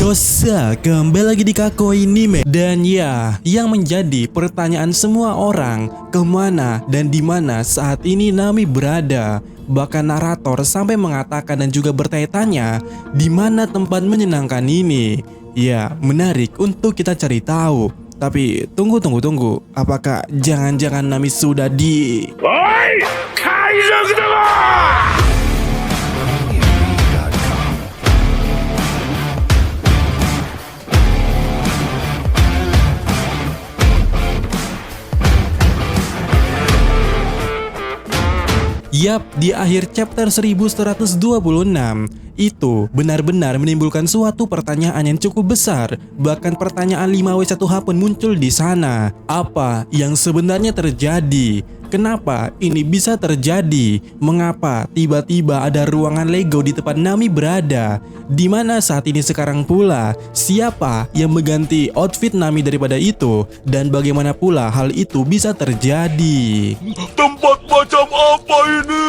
Yosa, kembali lagi di Kakoinime. Dan ya, yang menjadi pertanyaan semua orang, kemana dan di mana saat ini Nami berada? Bahkan narator sampai mengatakan dan juga bertanya-tanya, di mana tempat menyenangkan ini? Ya, menarik untuk kita cari tahu. Tapi tunggu. Apakah jangan-jangan Nami sudah di... Oi! Kaizak dama! Yap, di akhir chapter 1126 itu benar-benar menimbulkan suatu pertanyaan yang cukup besar. Bahkan pertanyaan 5W1H pun muncul di sana. Apa yang sebenarnya terjadi? Kenapa ini bisa terjadi? Mengapa tiba-tiba ada ruangan Lego di tempat Nami berada? Di mana saat ini sekarang pula? Siapa yang mengganti outfit Nami daripada itu? Dan bagaimana pula hal itu bisa terjadi? Tempat macam apa ini?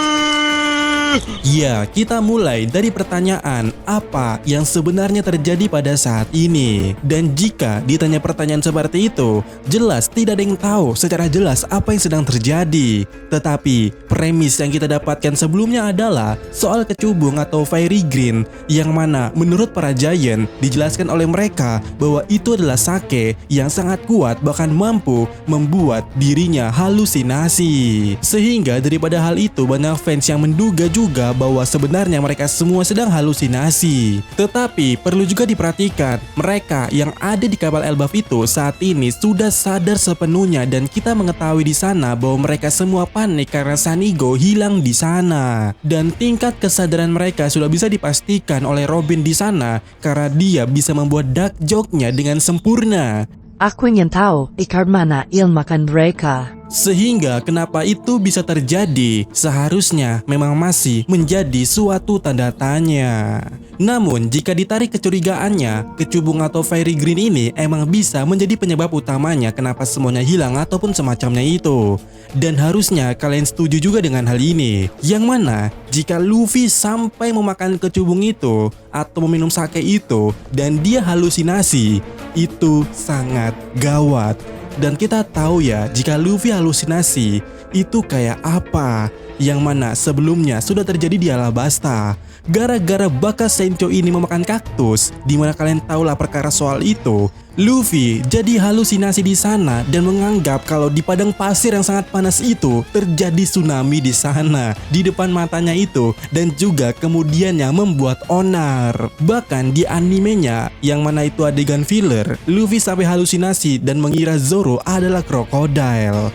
Ya, kita mulai dari pertanyaan apa yang sebenarnya terjadi pada saat ini. Dan jika ditanya pertanyaan seperti itu, jelas tidak ada yang tahu secara jelas apa yang sedang terjadi. Tetapi premis yang kita dapatkan sebelumnya adalah soal kecubung atau fairy green, yang mana menurut para giant dijelaskan oleh mereka bahwa itu adalah sake yang sangat kuat, bahkan mampu membuat dirinya halusinasi. Sehingga daripada hal itu banyak fans yang menduga juga bahwa sebenarnya mereka semua sedang halusinasi. Tetapi perlu juga diperhatikan, mereka yang ada di kapal Elbaf itu saat ini sudah sadar sepenuhnya, dan kita mengetahui di sana bahwa mereka semua panik karena Sanigo hilang di sana. Dan tingkat kesadaran mereka sudah bisa dipastikan oleh Robin di sana karena dia bisa membuat dark joke-nya dengan sempurna. Aku ingin tahu ikar mana ilmakan mereka. Sehingga kenapa itu bisa terjadi seharusnya memang masih menjadi suatu tanda tanya. Namun jika ditarik kecurigaannya, kecubung atau fairy green ini emang bisa menjadi penyebab utamanya kenapa semuanya hilang ataupun semacamnya itu. Dan harusnya kalian setuju juga dengan hal ini, yang mana jika Luffy sampai memakan kecubung itu atau meminum sake itu dan dia halusinasi, itu sangat gawat. Dan kita tahu ya, jika Luffy halusinasi itu kayak apa, yang mana sebelumnya sudah terjadi di Alabasta. Gara-gara Bakas Sencho ini memakan kaktus, dimana kalian tahulah perkara soal itu, Luffy jadi halusinasi di sana dan menganggap kalau di padang pasir yang sangat panas itu terjadi tsunami di sana di depan matanya itu, dan juga kemudiannya membuat onar. Bahkan di animenya yang mana itu adegan filler, Luffy sampai halusinasi dan mengira Zoro adalah krokodil.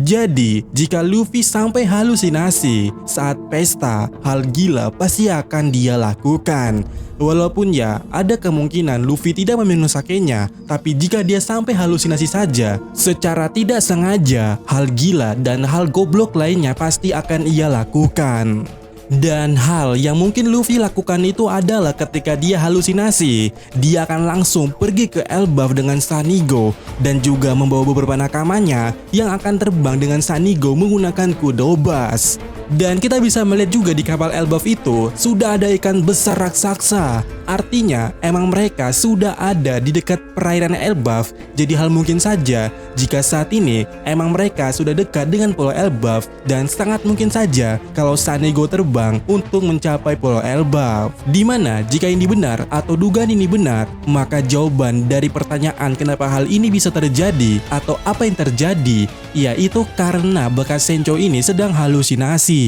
Jadi, jika Luffy sampai halusinasi saat pesta, hal gila pasti akan dia lakukan. Walaupun ya, ada kemungkinan Luffy tidak meminum sakenya, tapi jika dia sampai halusinasi saja, secara tidak sengaja, hal gila dan hal goblok lainnya pasti akan ia lakukan. Dan hal yang mungkin Luffy lakukan itu adalah ketika dia halusinasi, dia akan langsung pergi ke Elbaf dengan Sanigo dan juga membawa beberapa nakamanya yang akan terbang dengan Sanigo menggunakan kudobas. Dan kita bisa melihat juga di kapal Elbaf itu sudah ada ikan besar raksasa. Artinya emang mereka sudah ada di dekat perairan Elbaf. Jadi hal mungkin saja jika saat ini emang mereka sudah dekat dengan Pulau Elbaf, dan sangat mungkin saja kalau Sanigo terbang untuk mencapai Pulau Elbaf. Dimana jika ini benar atau dugaan ini benar, maka jawaban dari pertanyaan kenapa hal ini bisa terjadi atau apa yang terjadi, yaitu karena Bakas Sencho ini sedang halusinasi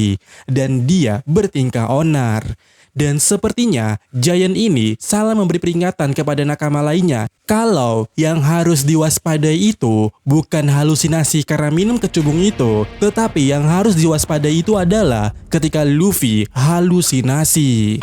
dan dia bertingkah onar. Dan sepertinya Giant ini salah memberi peringatan kepada nakama lainnya kalau yang harus diwaspadai itu bukan halusinasi karena minum kecubung itu, tetapi yang harus diwaspadai itu adalah ketika Luffy halusinasi.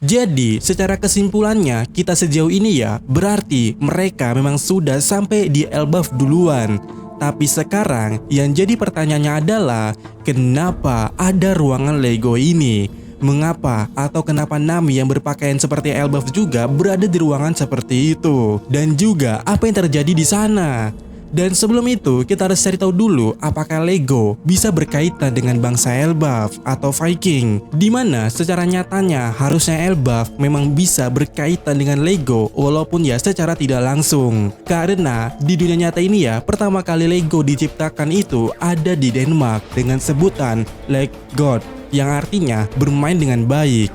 Jadi secara kesimpulannya kita sejauh ini ya, berarti mereka memang sudah sampai di Elbaf duluan. Tapi sekarang yang jadi pertanyaannya adalah kenapa ada ruangan Lego ini? Mengapa atau kenapa Nami yang berpakaian seperti Elbaf juga berada di ruangan seperti itu? Dan juga apa yang terjadi di sana? Dan sebelum itu, kita harus cari tahu dulu apakah Lego bisa berkaitan dengan bangsa Elbaf atau Viking. Dimana secara nyatanya harusnya Elbaf memang bisa berkaitan dengan Lego walaupun ya secara tidak langsung. Karena di dunia nyata ini ya, pertama kali Lego diciptakan itu ada di Denmark dengan sebutan Lego God, yang artinya bermain dengan baik.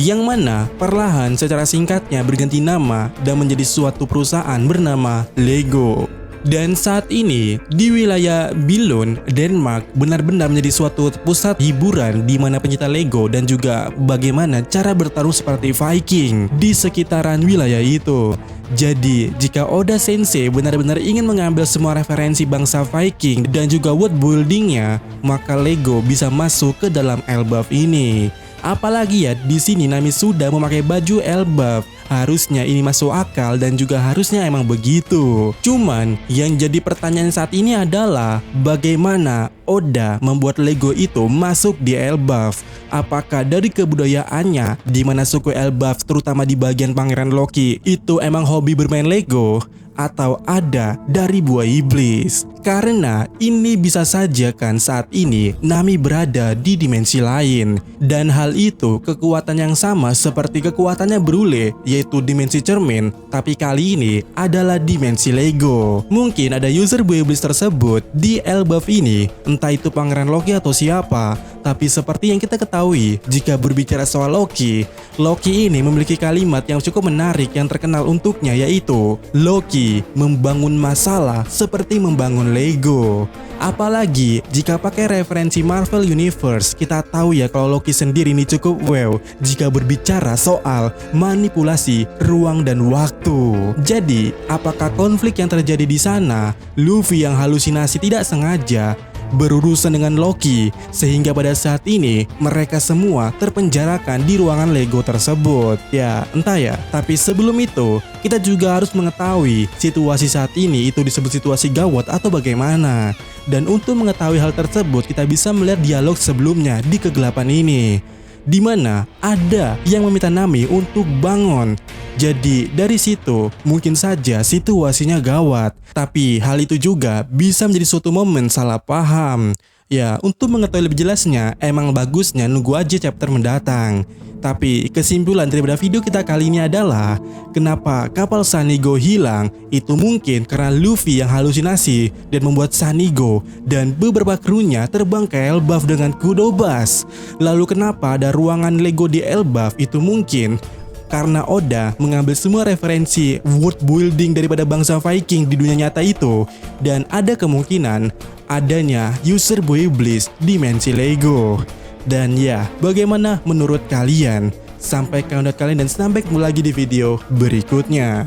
Yang mana perlahan secara singkatnya berganti nama dan menjadi suatu perusahaan bernama Lego. Dan saat ini di wilayah Billund, Denmark benar-benar menjadi suatu pusat hiburan di mana pencinta Lego dan juga bagaimana cara bertarung seperti Viking di sekitaran wilayah itu. Jadi jika Oda Sensei benar-benar ingin mengambil semua referensi bangsa Viking dan juga world buildingnya, maka Lego bisa masuk ke dalam Elbaf ini. Apalagi ya di sini Nami sudah memakai baju Elbaf. Harusnya ini masuk akal dan juga harusnya emang begitu. Cuman yang jadi pertanyaan saat ini adalah bagaimana Oda membuat Lego itu masuk di Elbaf? Apakah dari kebudayaannya di mana suku Elbaf terutama di bagian Pangeran Loki itu emang hobi bermain Lego? Atau ada dari buah iblis? Karena ini bisa saja kan saat ini Nami berada di dimensi lain. Dan hal itu kekuatan yang sama seperti kekuatannya Brule, yaitu dimensi cermin, tapi kali ini adalah dimensi Lego. Mungkin ada user buah iblis tersebut di Elbaf ini, entah itu Pangeran Loki atau siapa. Tapi seperti yang kita ketahui, jika berbicara soal Loki ini memiliki kalimat yang cukup menarik yang terkenal untuknya, yaitu Loki membangun masalah seperti membangun Lego. Apalagi jika pakai referensi Marvel Universe, kita tahu ya kalau Loki sendiri ini cukup wow jika berbicara soal manipulasi ruang dan waktu. Jadi, apakah konflik yang terjadi di sana, Luffy yang halusinasi tidak sengaja berurusan dengan Loki sehingga pada saat ini mereka semua terpenjarakan di ruangan Lego tersebut? Ya, entah ya. Tapi sebelum itu, kita juga harus mengetahui situasi saat ini itu disebut situasi gawat atau bagaimana. Dan untuk mengetahui hal tersebut, kita bisa melihat dialog sebelumnya di kegelapan ini, di mana ada yang meminta Nami untuk bangun. Jadi dari situ mungkin saja situasinya gawat, tapi hal itu juga bisa menjadi suatu momen salah paham. Ya, untuk mengetahui lebih jelasnya, emang bagusnya nunggu aja chapter mendatang. Tapi kesimpulan daripada video kita kali ini adalah kenapa kapal Sanigo hilang itu mungkin karena Luffy yang halusinasi dan membuat Sanigo dan beberapa krunya terbang ke Elbaf dengan Kudobas. Lalu kenapa ada ruangan Lego di Elbaf itu mungkin karena Oda mengambil semua referensi world building daripada bangsa Viking di dunia nyata itu, dan ada kemungkinan adanya user buah iblis dimensi Lego. Dan ya, bagaimana menurut kalian? Sampaikan pendapat kalian dan sampai ketemu lagi di video berikutnya.